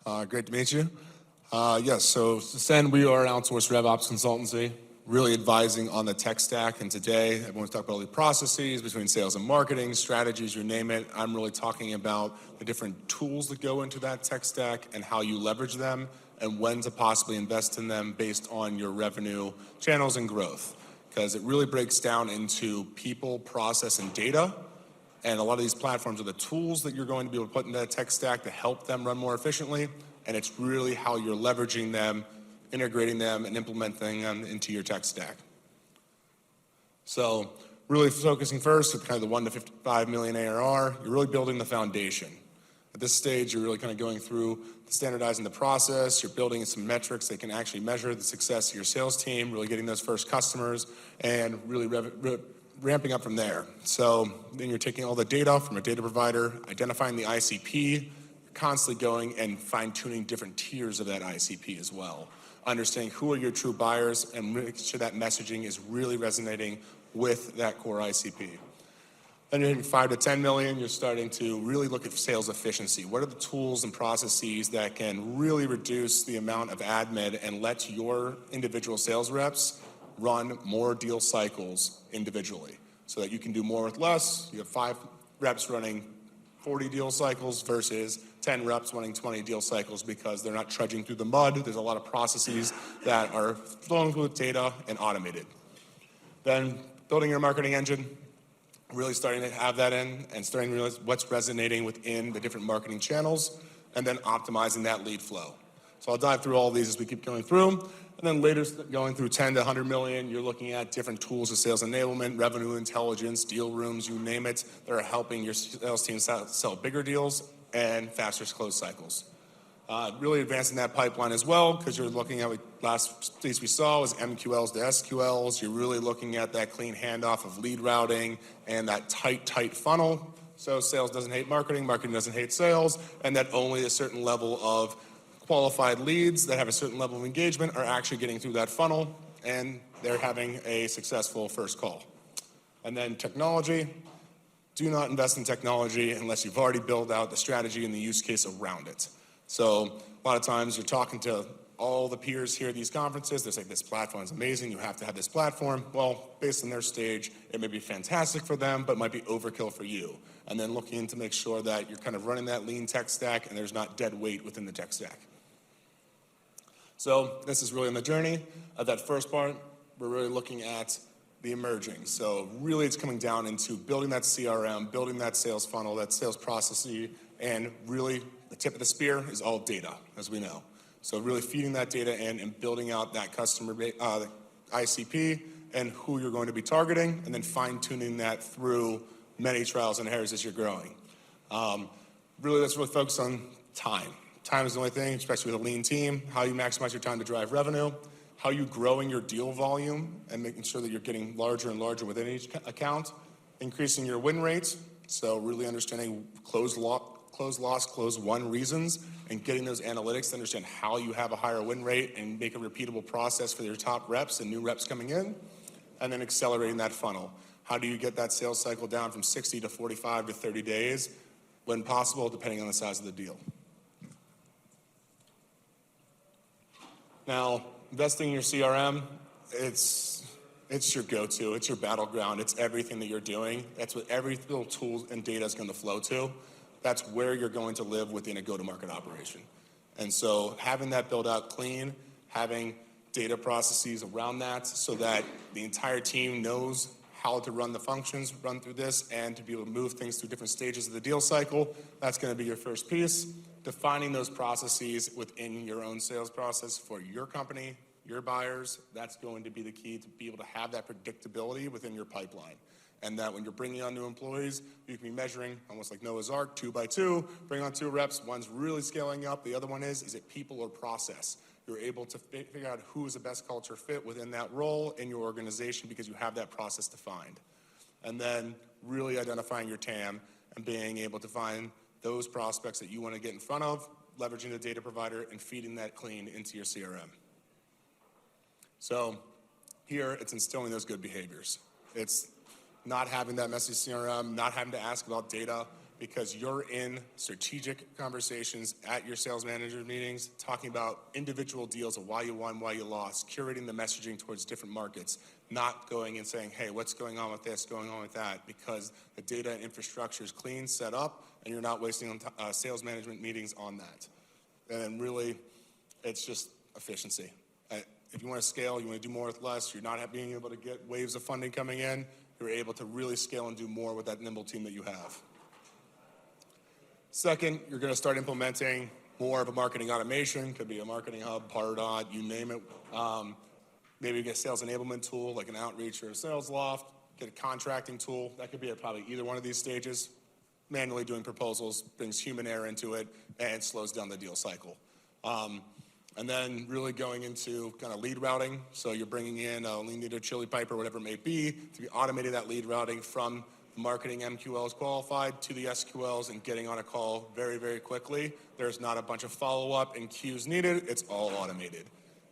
Great to meet you. Yes, so SaaScend, we are an outsourced RevOps consultancy, really advising on the tech stack. And today, everyone's talking about all the processes between sales and marketing, strategies, you name it. I'm really talking about the different tools that go into that tech stack and how you leverage them and when to possibly invest in them based on your revenue channels and growth. Because it really breaks down into people, process, and data. And a lot of these platforms are the tools that you're going to be able to put in that tech stack to help them run more efficiently. And it's really how you're leveraging them, integrating them, and implementing them into your tech stack. So really focusing first at kind of the 1 to 55 million ARR, you're really building the foundation. At this stage, you're really kind of going through standardizing the process, you're building some metrics that can actually measure the success of your sales team, really getting those first customers, and really ramping up from there. So then you're taking all the data from a data provider, identifying the ICP, constantly going and fine-tuning different tiers of that ICP as well. Understanding who are your true buyers and making sure that messaging is really resonating with that core ICP. Then you're hitting 5 to 10 million, you're starting to really look at sales efficiency. What are the tools and processes that can really reduce the amount of admin and let your individual sales reps run more deal cycles individually so that you can do more with less. You have 5 reps running 40 deal cycles versus 10 reps running 20 deal cycles because they're not trudging through the mud. There's a lot of processes that are flowing with data and automated. Then building your marketing engine, really starting to have that in and starting to realize what's resonating within the different marketing channels and then optimizing that lead flow. So I'll dive through all of these as we keep going through. And then later, going through 10 to 100 million, you're looking at different tools of sales enablement, revenue intelligence, deal rooms, you name it, that are helping your sales team sell bigger deals and faster close cycles. Really advancing that pipeline as well, because you're looking at what last piece we saw was MQLs to SQLs. You're really looking at that clean handoff of lead routing and that tight funnel. So sales doesn't hate marketing, marketing doesn't hate sales, and that only a certain level of qualified leads that have a certain level of engagement are actually getting through that funnel and they're having a successful first call. And then technology, do not invest in technology unless you've already built out the strategy and the use case around it. So a lot of times you're talking to all the peers here at these conferences, they're saying this platform is amazing, you have to have this platform. Well, based on their stage, it may be fantastic for them, but might be overkill for you. And then looking to make sure that you're kind of running that lean tech stack and there's not dead weight within the tech stack. So this is really on the journey of that first part. We're really looking at the emerging. So really it's coming down into building that CRM, building that sales funnel, that sales process, and really the tip of the spear is all data, as we know. So really feeding that data in and building out that customer ICP and who you're going to be targeting, and then fine-tuning that through many trials and errors as you're growing. Really, let's really focus on time. Time is the only thing, especially with a lean team, how you maximize your time to drive revenue, how you growing your deal volume and making sure that you're getting larger and larger within each account, increasing your win rates, so really understanding close loss, close won reasons, and getting those analytics to understand how you have a higher win rate and make a repeatable process for your top reps and new reps coming in, and then accelerating that funnel. How do you get that sales cycle down from 60 to 45 to 30 days when possible, depending on the size of the deal? Now, investing in your CRM, it's your go-to, it's your battleground, it's everything that you're doing. That's what every little tool and data is going to flow to. That's where you're going to live within a go-to-market operation. And so having that built out clean, having data processes around that so that the entire team knows how to run the functions, run through this, and to be able to move things through different stages of the deal cycle, that's going to be your first piece. Defining those processes within your own sales process for your company, your buyers, that's going to be the key to be able to have that predictability within your pipeline. And that when you're bringing on new employees, you can be measuring almost like Noah's Ark, 2 by 2, bring on 2 reps, one's really scaling up, the other one is it people or process? You're able to figure out who is the best culture fit within that role in your organization because you have that process defined. And then really identifying your TAM and being able to find those prospects that you want to get in front of, leveraging the data provider and feeding that clean into your CRM. So here it's instilling those good behaviors. It's not having that messy CRM, not having to ask about data, because you're in strategic conversations at your sales manager meetings, talking about individual deals of why you won, why you lost, curating the messaging towards different markets, not going and saying, hey, what's going on with this, going on with that, because the data and infrastructure is clean, set up, and you're not wasting sales management meetings on that. And then really, it's just efficiency. If you want to scale, you want to do more with less, you're not being able to get waves of funding coming in, you're able to really scale and do more with that nimble team that you have. Second, you're going to start implementing more of a marketing automation. Could be a marketing hub, Pardot, you name it. Maybe get a sales enablement tool like an outreach or a sales loft. Get a contracting tool. That could be at probably either one of these stages. Manually doing proposals brings human error into it and slows down the deal cycle. And then really going into kind of lead routing. So you're bringing in a lean leader, chili pipe, or whatever it may be, to be automating that lead routing from the marketing MQLs qualified to the SQLs and getting on a call very, very quickly. There's not a bunch of follow-up and queues needed. It's all automated.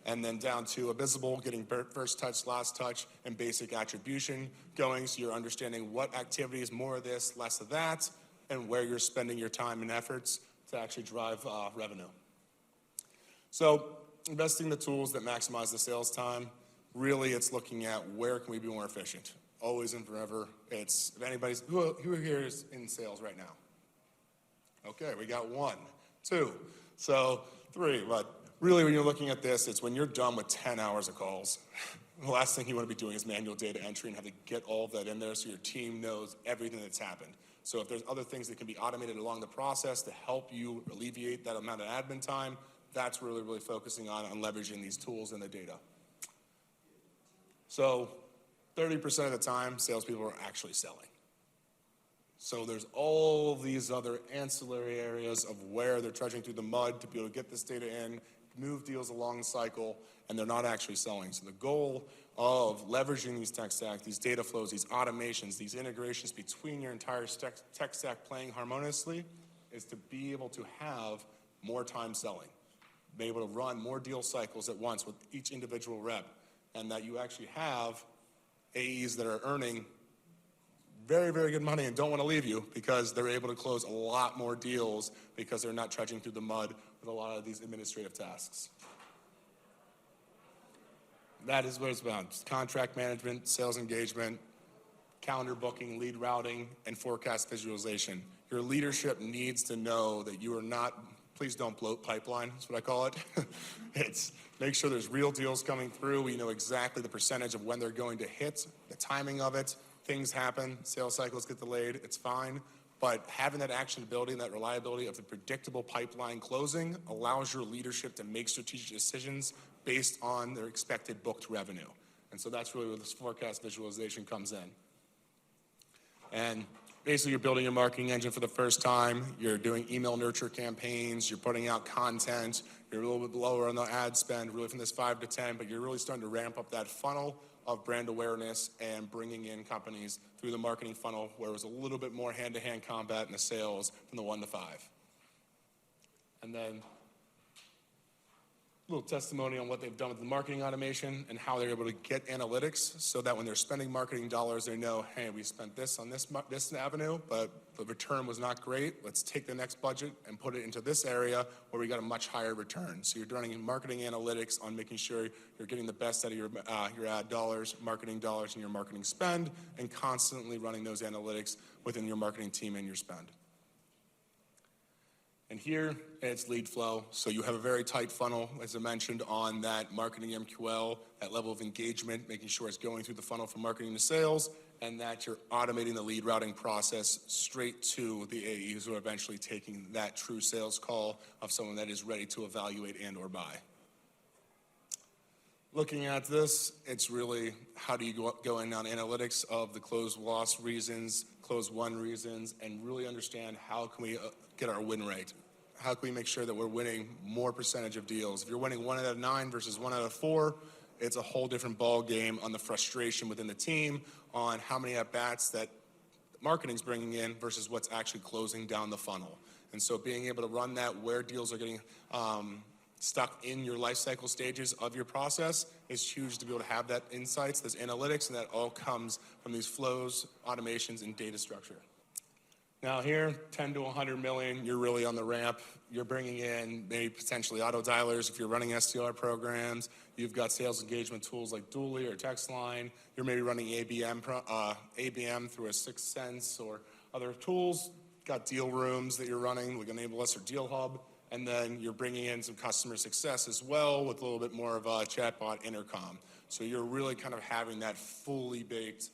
And then down to a visible, getting first touch, last touch, and basic attribution going, so you're understanding what activities, more of this, less of that, and where you're spending your time and efforts to actually drive revenue. So investing the tools that maximize the sales time, really it's looking at where can we be more efficient. Always and forever. It's, if anybody's, who here is in sales right now? Okay, we got 1, 2, so 3, but really when you're looking at this, it's when you're done with 10 hours of calls, the last thing you want to be doing is manual data entry and have to get all of that in there so your team knows everything that's happened. So if there's other things that can be automated along the process to help you alleviate that amount of admin time, that's really, really focusing on leveraging these tools and the data. So 30% of the time, salespeople are actually selling. So there's all these other ancillary areas of where they're trudging through the mud to be able to get this data in, move deals along the cycle, and they're not actually selling. So the goal of leveraging these tech stacks, these data flows, these automations, these integrations between your entire tech stack playing harmoniously is to be able to have more time selling, be able to run more deal cycles at once with each individual rep, and that you actually have AEs that are earning very, very good money and don't want to leave you because they're able to close a lot more deals because they're not trudging through the mud with a lot of these administrative tasks. That is what it's about. It's contract management, sales engagement, calendar booking, lead routing, and forecast visualization. Your leadership needs to know that you are not, please don't bloat pipeline, that's what I call it. It's make sure there's real deals coming through. We know exactly the percentage of when they're going to hit, the timing of it. Things happen, sales cycles get delayed, it's fine. But having that actionability and that reliability of the predictable pipeline closing allows your leadership to make strategic decisions based on their expected booked revenue. And so that's really where this forecast visualization comes in. And basically you're building your marketing engine for the first time, you're doing email nurture campaigns, you're putting out content, you're a little bit lower on the ad spend, really from this 5 to 10, but you're really starting to ramp up that funnel of brand awareness and bringing in companies through the marketing funnel where it was a little bit more hand-to-hand combat in the sales from the 1 to 5. And then a little testimony on what they've done with the marketing automation and how they're able to get analytics so that when they're spending marketing dollars, they know, hey, we spent this on this avenue, but the return was not great. Let's take the next budget and put it into this area where we got a much higher return. So you're running marketing analytics on making sure you're getting the best out of your ad dollars, marketing dollars, and your marketing spend, and constantly running those analytics within your marketing team and your spend. And here, it's lead flow. So you have a very tight funnel, as I mentioned, on that marketing MQL, that level of engagement, making sure it's going through the funnel from marketing to sales, and that you're automating the lead routing process straight to the AEs who are eventually taking that true sales call of someone that is ready to evaluate and or buy. Looking at this, it's really how do you go in on analytics of the close loss reasons, close won reasons, and really understand how can we get our win rate. How can we make sure that we're winning more percentage of deals? If you're winning 1 out of 9 versus 1 out of 4, it's a whole different ball game on the frustration within the team, on how many at-bats that marketing's bringing in versus what's actually closing down the funnel. And so being able to run that where deals are getting stuck in your life cycle stages of your process is huge to be able to have that insights, those analytics, and that all comes from these flows, automations, and data structure. Now here, 10 to 100 million, you're really on the ramp. You're bringing in maybe potentially auto dialers if you're running SDR programs. You've got sales engagement tools like Dually or TextLine. You're maybe running ABM through a Sixth Sense or other tools. Got deal rooms that you're running, like Enable Us or Deal Hub. And then you're bringing in some customer success as well with a little bit more of a chatbot intercom. So you're really kind of having that fully baked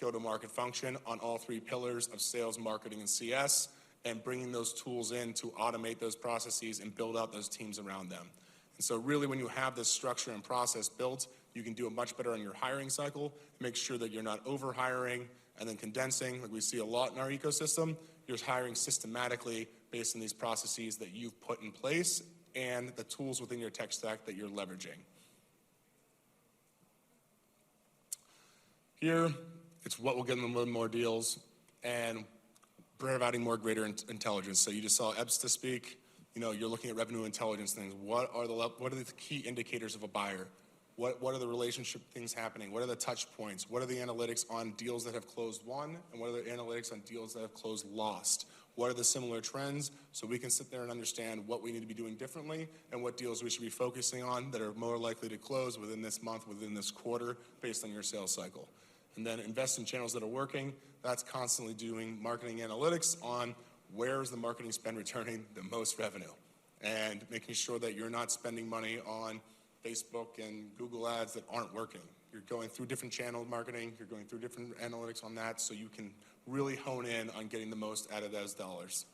go-to-market function on all three pillars of sales, marketing, and CS, and bringing those tools in to automate those processes and build out those teams around them. And so really when you have this structure and process built, you can do it much better on your hiring cycle, make sure that you're not over-hiring and then condensing, like we see a lot in our ecosystem. You're hiring systematically based on these processes that you've put in place and the tools within your tech stack that you're leveraging. Here, it's what will get them a little more deals and providing more greater intelligence. So you just saw Ebsta speak. You know, you're looking at revenue intelligence things. What are the key indicators of a buyer? What are the relationship things happening? What are the touch points? What are the analytics on deals that have closed won? And what are the analytics on deals that have closed lost? What are the similar trends? So we can sit there and understand what we need to be doing differently and what deals we should be focusing on that are more likely to close within this month, within this quarter, based on your sales cycle. And then invest in channels that are working. That's constantly doing marketing analytics on where is the marketing spend returning the most revenue, and making sure that you're not spending money on Facebook and Google ads that aren't working. You're going through different channel marketing, you're going through different analytics on that so you can really hone in on getting the most out of those dollars.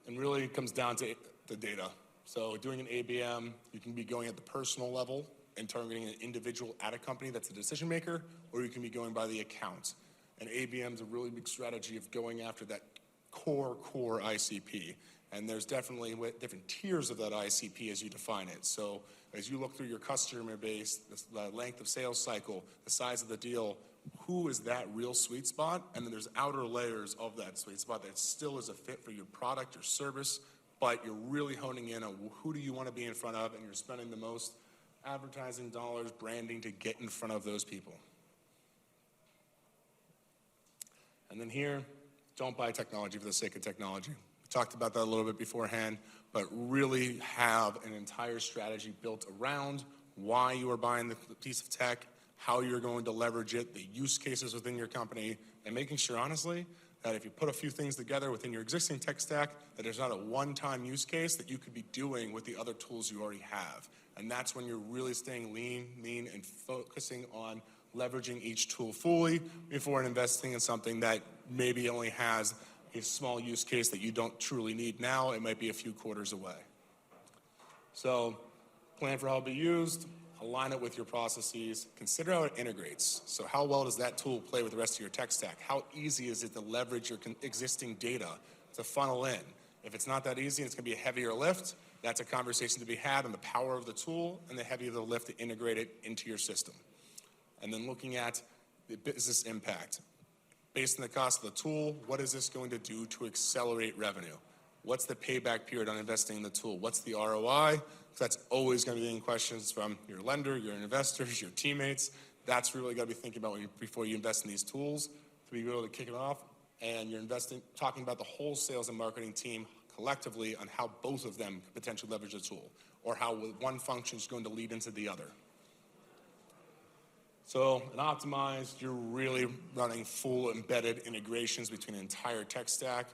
And really it comes down to the data. So doing an ABM, you can be going at the personal level and targeting an individual at a company that's a decision maker, or you can be going by the account. And ABM is a really big strategy of going after that core ICP. And there's definitely different tiers of that ICP as you define it. So as you look through your customer base, the length of sales cycle, the size of the deal, who is that real sweet spot? And then there's outer layers of that sweet spot that still is a fit for your product or service, but you're really honing in on who do you want to be in front of, and you're spending the most advertising dollars, branding to get in front of those people. And then here, don't buy technology for the sake of technology. We talked about that a little bit beforehand, but really have an entire strategy built around why you are buying the piece of tech, how you're going to leverage it, the use cases within your company, and making sure, honestly, that if you put a few things together within your existing tech stack, that there's not a one-time use case that you could be doing with the other tools you already have. And that's when you're really staying lean, mean, and focusing on leveraging each tool fully before investing in something that maybe only has a small use case that you don't truly need now. It might be a few quarters away. So plan for how it'll be used, align it with your processes, consider how it integrates. So how well does that tool play with the rest of your tech stack? How easy is it to leverage your existing data to funnel in? If it's not that easy and it's going to be a heavier lift, that's a conversation to be had on the power of the tool and the heavier the lift to integrate it into your system. And then looking at the business impact. Based on the cost of the tool, what is this going to do to accelerate revenue? What's the payback period on investing in the tool? What's the ROI? That's always going to be in questions from your lender, your investors, your teammates. That's really got to be thinking about before you invest in these tools to be able to kick it off. And you're talking about the whole sales and marketing team collectively on how both of them could potentially leverage the tool, or how one function is going to lead into the other. So in Optimized, you're really running full embedded integrations between an entire tech stack,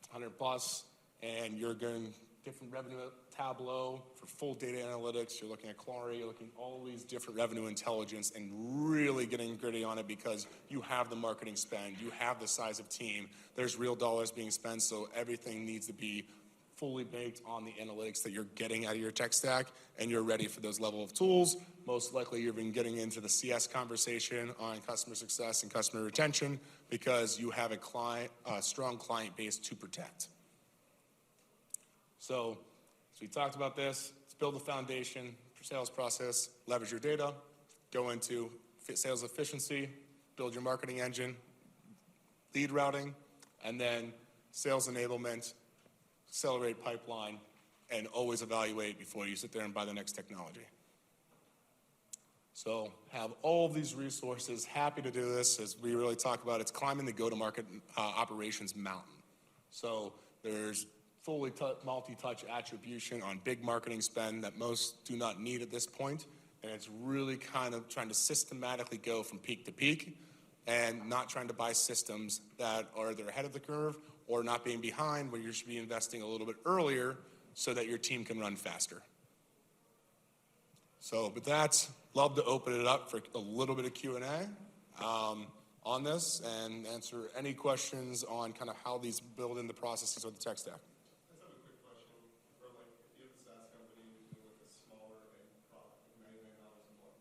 100 plus, and you're getting different revenue Tableau for full data analytics. You're looking at Clary, you're looking at all these different revenue intelligence and really getting gritty on it because you have the marketing spend, you have the size of team, there's real dollars being spent, so everything needs to be fully baked on the analytics that you're getting out of your tech stack, and you're ready for those level of tools. Most likely you've been getting into the CS conversation on customer success and customer retention because you have a strong client base to protect. So we talked about this. Let's build a foundation for sales process, leverage your data, go into sales efficiency, build your marketing engine, lead routing, and then sales enablement, accelerate pipeline, and always evaluate before you sit there and buy the next technology. So have all of these resources, happy to do this. As we really talk about, it's climbing the go-to-market operations mountain. So there's fully multi-touch attribution on big marketing spend that most do not need at this point. And it's really kind of trying to systematically go from peak to peak and not trying to buy systems that are either ahead of the curve or not being behind, where you should be investing a little bit earlier so that your team can run faster. So with that, love to open it up for a little bit of Q&A on this and answer any questions on kind of how these build in the processes of the tech stack. I just have a quick question. For like, if you have a SaaS company doing like a smaller end product, like $99 a month,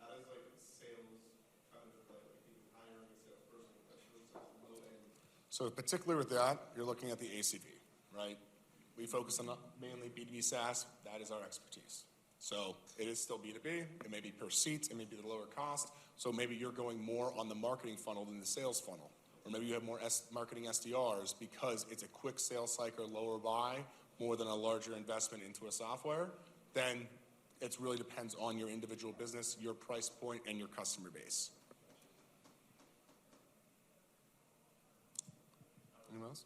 how does like sales kind of like even hiring a salesperson, that's really such a low end? So particularly with that, you're looking at the ACV, right? We focus on mainly B2B SaaS. That is our expertise. So it is still B2B. It may be per seat. It may be the lower cost. So maybe you're going more on the marketing funnel than the sales funnel. Or maybe you have more marketing SDRs because it's a quick sales cycle, lower buy, more than a larger investment into a software. Then it really depends on your individual business, your price point, and your customer base. Anyone else?